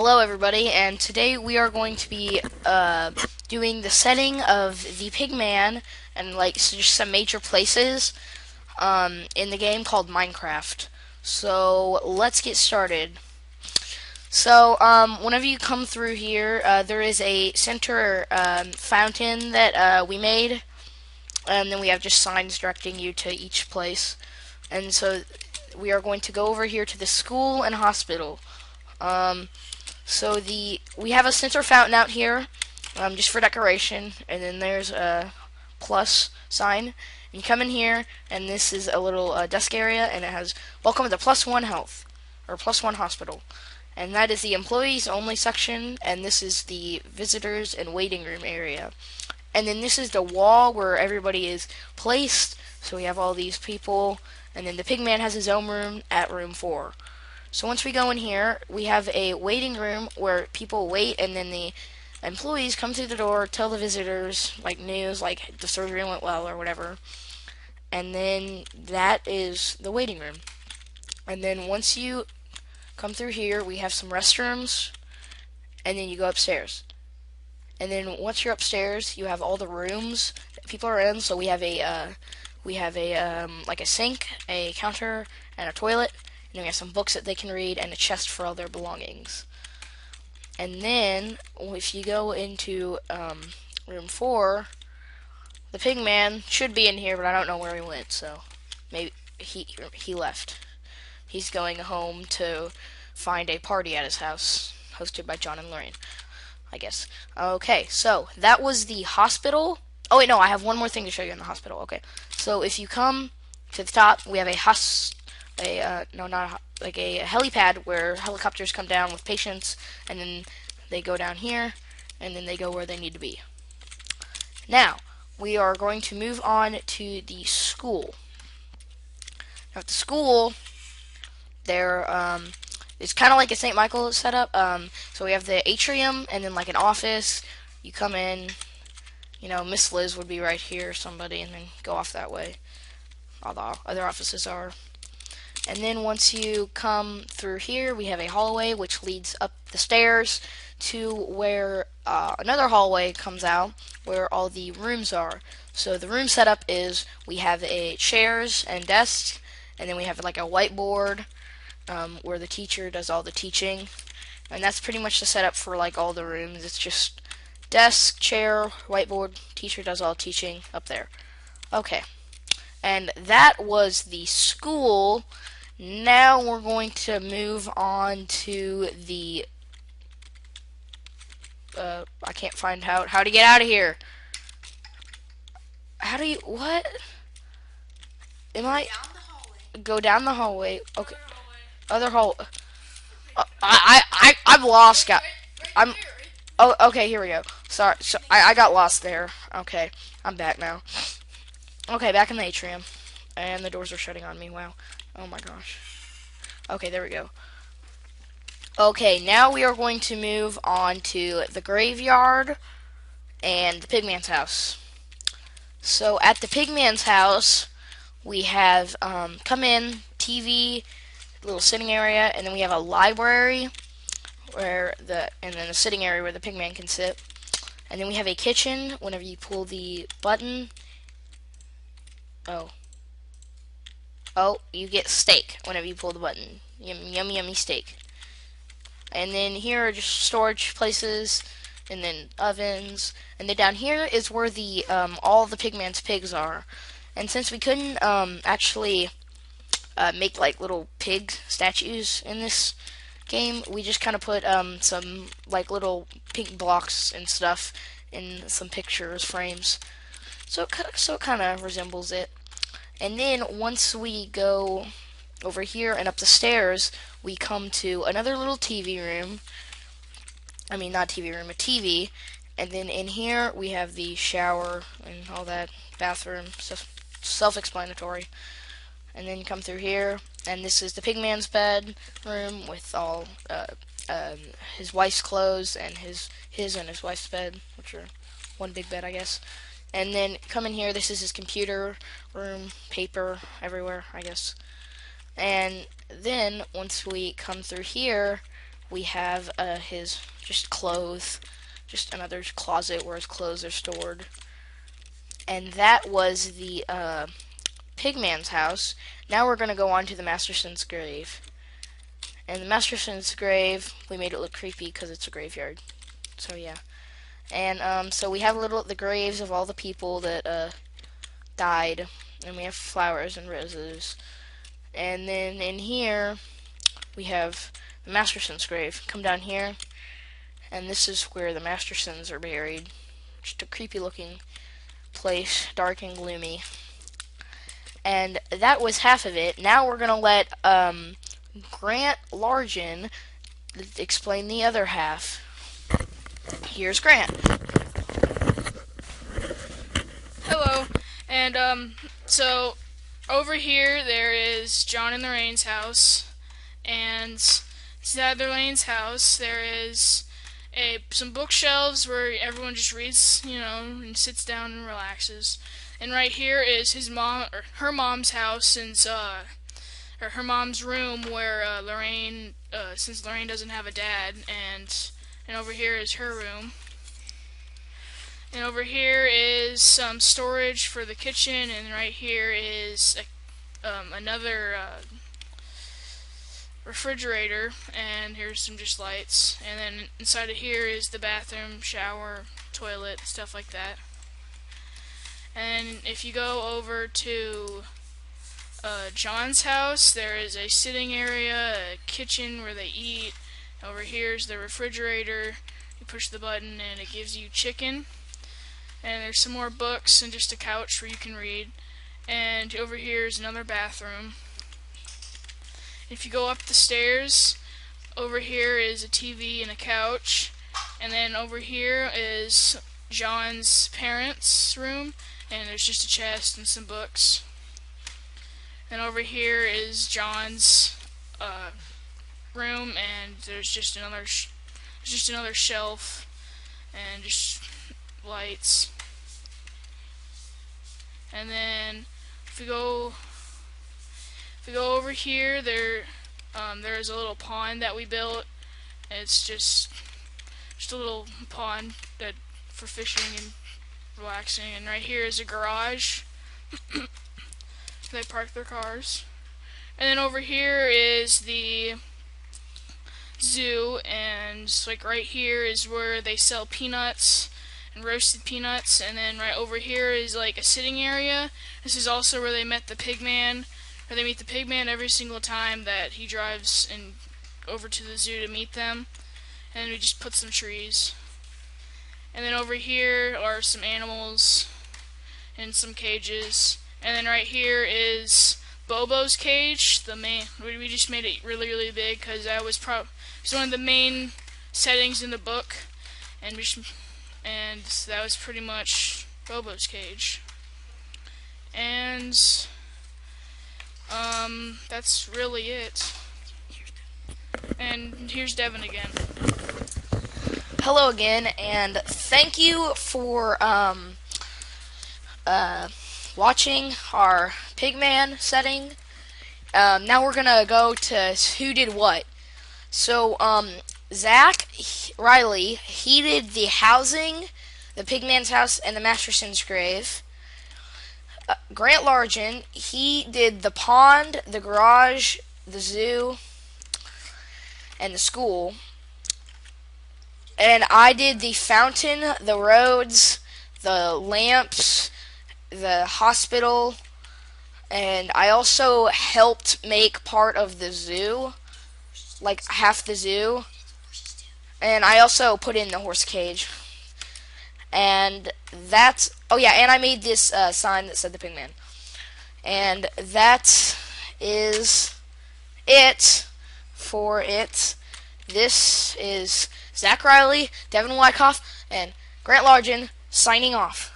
Hello, everybody, and today we are going to be doing the setting of the Pigman and just some major places in the game called Minecraft. So let's get started. So whenever you come through here, there is a center fountain that we made, and then we have just signs directing you to each place. And so we are going to go over here to the school and hospital. Um, So we have a center fountain out here, just for decoration, and then there's a plus sign. You come in here, and this is a little desk area, and it has "Welcome to Plus One Health" or Plus One Hospital, and that is the employees only section, and this is the visitors and waiting room area, and then this is the wall where everybody is placed. So we have all these people, and then the Pigman has his own room at room 4. So once we go in here, we have a waiting room where people wait, and then the employees come through the door, tell the visitors like news, like the surgery went well or whatever. And then that is the waiting room. And then once you come through here, we have some restrooms, and then you go upstairs. And then once you're upstairs, you have all the rooms that people are in. So we have a like a sink, a counter, and a toilet. And then we have some books that they can read and a chest for all their belongings. And then if you go into room 4, the Pigman should be in here, but I don't know where he went. So maybe he left. He's going home to find a party at his house, hosted by John and Lorraine, I guess. Okay, so that was the hospital. Oh wait, no, I have one more thing to show you in the hospital. Okay, so if you come to the top, we have no, not like a helipad where helicopters come down with patients, and then they go down here, and then they go where they need to be. Now we are going to move on to the school. Now at the school, there it's kind of like a St. Michael setup. So we have the atrium, and then like an office. You come in, Miss Liz would be right here, somebody, and then go off that way. All the other offices are. And then once you come through here, we have a hallway which leads up the stairs to where another hallway comes out where all the rooms are. So the room setup is we have chairs and desks, and then we have like a whiteboard where the teacher does all the teaching. And that's pretty much the setup for like all the rooms. It's just desk, chair, whiteboard, teacher does all teaching up there. Okay. And that was the school. Now we're going to move on to the I can't find how to get out of here. How do you what? Am I go down the hallway? Okay. Other hall. I'm lost, guy. I'm Oh, okay, here we go. Sorry, so I got lost there. Okay, I'm back now. Okay, back in the atrium. And the doors are shutting on me. Wow. Oh my gosh. Okay, there we go. Okay, now we are going to move on to the graveyard and the Pigman's house. So at the Pigman's house, we have come in, TV, little sitting area, and then we have a library and then a sitting area where the Pigman can sit. And then we have a kitchen. Whenever you pull the button, you get steak whenever you pull the button. Yummy, yummy steak. And then here are just storage places, and then ovens. And then down here is where the all the Pigman's pigs are. And since we couldn't actually make like little pig statues in this game, we just kind of put some like little pink blocks and stuff in some pictures frames. So it kind of resembles it. And then once we go over here and up the stairs, we come to another little TV room. I mean, not TV room, a TV. And then in here we have the shower and all that, bathroom, self-explanatory. And then you come through here, and this is the Pigman's bed room with all his wife's clothes and his and his wife's bed, which are one big bed, I guess. And then come in here, this is his computer room, paper everywhere, I guess. And then once we come through here, we have his just clothes, just another closet where his clothes are stored. And that was the Pigman's house. Now we're going to go on to the Masterson's grave. And the Masterson's grave, we made it look creepy because it's a graveyard. So yeah. And so we have the graves of all the people that died, and we have flowers and roses. And then in here we have the Masterson's grave. Come down here, and this is where the Mastersons are buried. Just a creepy looking place, dark and gloomy. And that was half of it. Now we're gonna let Grant Largen explain the other half. Here's Grant. Hello, and so over here there is John and Lorraine's house, and beside Lorraine's house there is some bookshelves where everyone just reads, and sits down and relaxes. And right here is his mom or her mom's house, or her mom's room where Lorraine, since Lorraine doesn't have a dad, and over here is her room. And over here is some storage for the kitchen, and right here is another refrigerator, and here's some just lights. And then inside of here is the bathroom, shower, toilet, stuff like that. And if you go over to John's house, there is a sitting area, a kitchen where they eat. Over here is the refrigerator. You push the button and it gives you chicken. And there's some more books and just a couch where you can read. And over here is another bathroom. If you go up the stairs, over here is a TV and a couch. And then over here is John's parents' room, and there's just a chest and some books. And over here is John's room, and there's just another shelf and just lights. And then if we go over here, there is a little pond that we built. It's just a little pond for fishing and relaxing. And right here is a garage. They park their cars. And then over here is the zoo, and like right here is where they sell peanuts and roasted peanuts. And then right over here is like a sitting area. This is also where they met the Pigman, or they meet the Pigman every single time that he drives over to the zoo to meet them. And we just put some trees. And then over here are some animals in some cages. And then right here is Bobo's cage. We just made it really, really big because that was one of the main settings in the book, and that was pretty much Bobo's cage. And that's really it. And here's Devin again. Hello again, and thank you for watching our Pigman setting. Now we're gonna go to who did what. So Zach Riley, he did the housing, the Pigman's house, and the Masterson's grave. Grant Largen, he did the pond, the garage, the zoo, and the school. And I did the fountain, the roads, the lamps, the hospital, and I also helped make part of the zoo, like half the zoo. And I also put in the horse cage. And that's, oh yeah, and I made this sign that said the Pigman. And that is it for it. This is Zach Riley, Devin Wyckoff, and Grant Largen signing off.